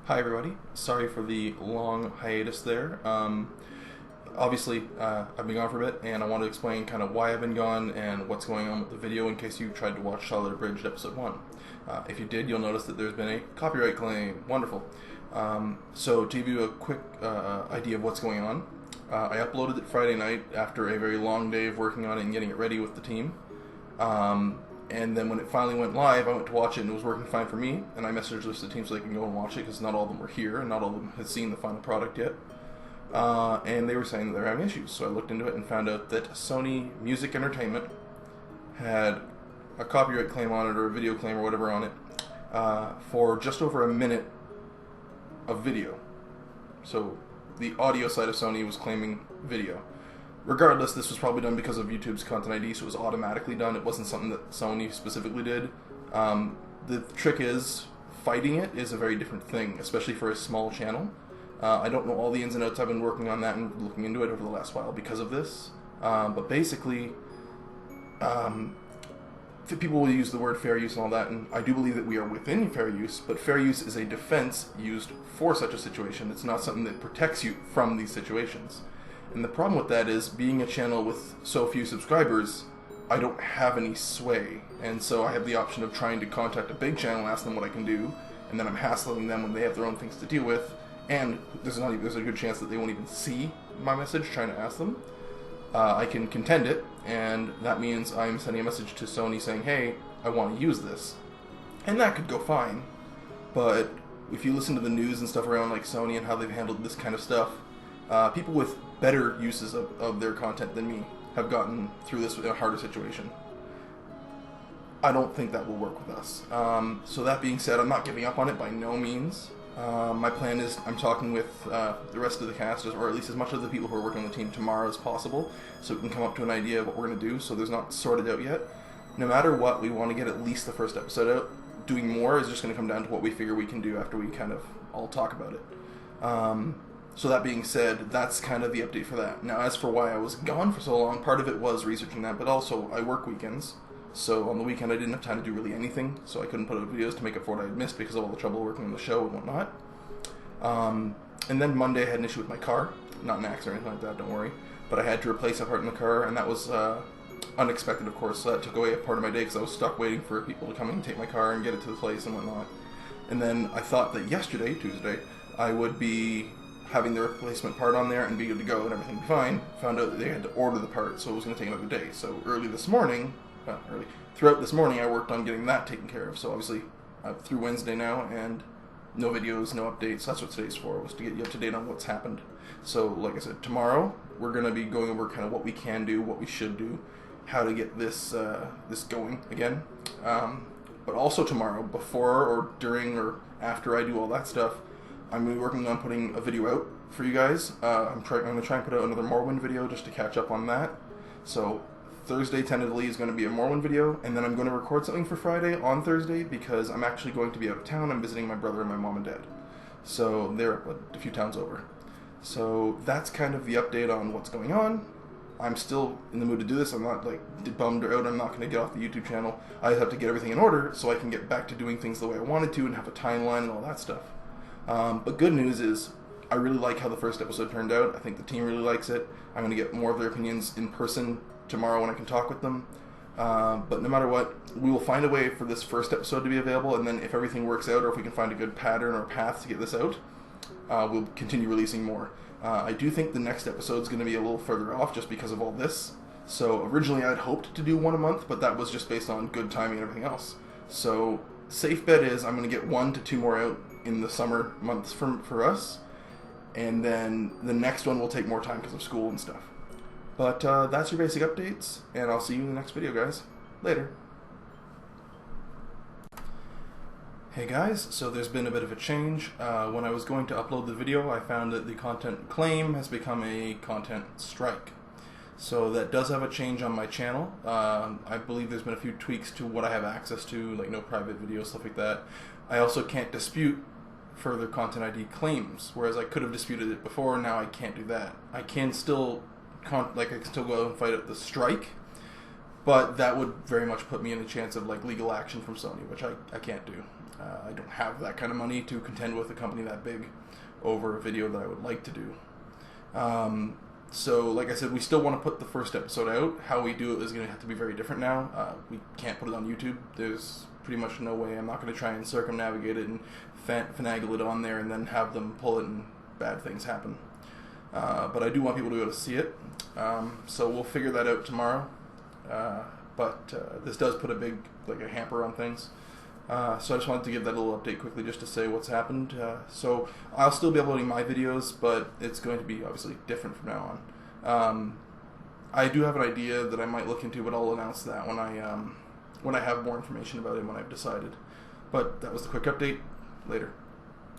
Hi everybody. Sorry for the long hiatus there. Obviously, I've been gone for a bit, and I want to explain kind of why I've been gone and what's going on with the video in case you tried to watch Charlotte Abridged Episode 1. If you did, you'll notice that there's been a copyright claim. Wonderful. So to give you a quick idea of what's going on, I uploaded it Friday night after a very long day of working on it and getting it ready with the team. And then when it finally went live, I went to watch it and it was working fine for me. And I messaged the rest of the team so they can go and watch it because not all of them were here and not all of them had seen the final product yet. And they were saying that they were having issues. So I looked into it and found out that Sony Music Entertainment had a copyright claim on it or a video claim or whatever on it for just over a minute of video. So the audio side of Sony was claiming video. Regardless, this was probably done because of YouTube's Content ID, so it was automatically done. It wasn't something that Sony specifically did. The trick is, fighting it is a very different thing, especially for a small channel. I don't know all the ins and outs. I've been working on that and looking into it over the last while because of this. But basically, people will use the word fair use and all that, and I do believe that we are within fair use, but fair use is a defense used for such a situation. It's not something that protects you from these situations. And the problem with that is, being a channel with so few subscribers, I don't have any sway. And so I have the option of trying to contact a big channel, ask them what I can do, and then I'm hassling them when they have their own things to deal with. And there's a good chance that they won't even see my message trying to ask them. I can contend it, and that means I'm sending a message to Sony saying, hey, I want to use this. And that could go fine. But if you listen to the news and stuff around like Sony and how they've handled this kind of stuff, people with better uses of their content than me have gotten through this in a harder situation. I don't think that will work with us. So that being said, I'm not giving up on it by no means. My plan is I'm talking with the rest of the cast, or at least as much of the people who are working on the team tomorrow as possible, so we can come up to an idea of what we're going to do, so there's not sorted out yet. No matter what, we want to get at least the first episode out. Doing more is just going to come down to what we figure we can do after we kind of all talk about it. So that being said, that's kind of the update for that. Now, as for why I was gone for so long, part of it was researching that, but also I work weekends. So on the weekend I didn't have time to do really anything, so I couldn't put out videos to make up for what I had missed because of all the trouble working on the show and whatnot. And then Monday I had an issue with my car. Not an accident or anything like that, don't worry. But I had to replace a part in the car, and that was unexpected, of course. So that took away a part of my day because I was stuck waiting for people to come and take my car and get it to the place and whatnot. And then I thought that yesterday, Tuesday, I would be having the replacement part on there and be good to go and everything would be fine. Found out that they had to order the part, so it was going to take another day. So throughout this morning I worked on getting that taken care of. So obviously I'm through Wednesday now, and no videos, no updates. That's what today's for, was to get you up to date on what's happened. So like I said, tomorrow we're going to be going over kind of what we can do, what we should do, how to get this going again. But also tomorrow, before or during or after I do all that stuff, I'm going to be working on putting a video out for you guys. I'm going to try and put out another Morrowind video just to catch up on that. So Thursday tentatively is going to be a Morrowind video, and then I'm going to record something for Friday on Thursday because I'm actually going to be out of town. I'm visiting my brother and my mom and dad. So they're a few towns over. So that's kind of the update on what's going on. I'm still in the mood to do this. I'm not like bummed or out. I'm not going to get off the YouTube channel. I have to get everything in order so I can get back to doing things the way I wanted to and have a timeline and all that stuff. But good news is, I really like how the first episode turned out. I think the team really likes it. I'm going to get more of their opinions in person tomorrow when I can talk with them. But no matter what, we will find a way for this first episode to be available, and then if everything works out, or if we can find a good pattern or path to get this out, we'll continue releasing more. I do think the next episode is going to be a little further off just because of all this. So originally I'd hoped to do one a month, but that was just based on good timing and everything else. So safe bet is I'm going to get 1 to 2 more out in the summer months for us, and then the next one will take more time because of school and stuff. But that's your basic updates, and I'll see you in the next video, guys. Later. Hey guys, so there's been a bit of a change. When I was going to upload the video, I found that the content claim has become a content strike. So that does have a change on my channel. I believe there's been a few tweaks to what I have access to, like no private videos, stuff like that. I also can't dispute further Content ID claims, whereas I could have disputed it before. Now I can't do that. I can still I can still go out and fight at the strike, but that would very much put me in the chance of like legal action from Sony, which I can't do. I don't have that kind of money to contend with a company that big over a video that I would like to do. So, like I said, we still want to put the first episode out. How we do it is going to have to be very different now. We can't put it on YouTube. There's pretty much no way. I'm not going to try and circumnavigate it and finagle it on there and then have them pull it and bad things happen. But I do want people to be able to see it. So we'll figure that out tomorrow. But this does put a hamper on things. So I just wanted to give that little update quickly just to say what's happened. So I'll still be uploading my videos, but it's going to be obviously different from now on. I do have an idea that I might look into, but I'll announce that when I have more information about it and when I've decided. But that was the quick update. Later.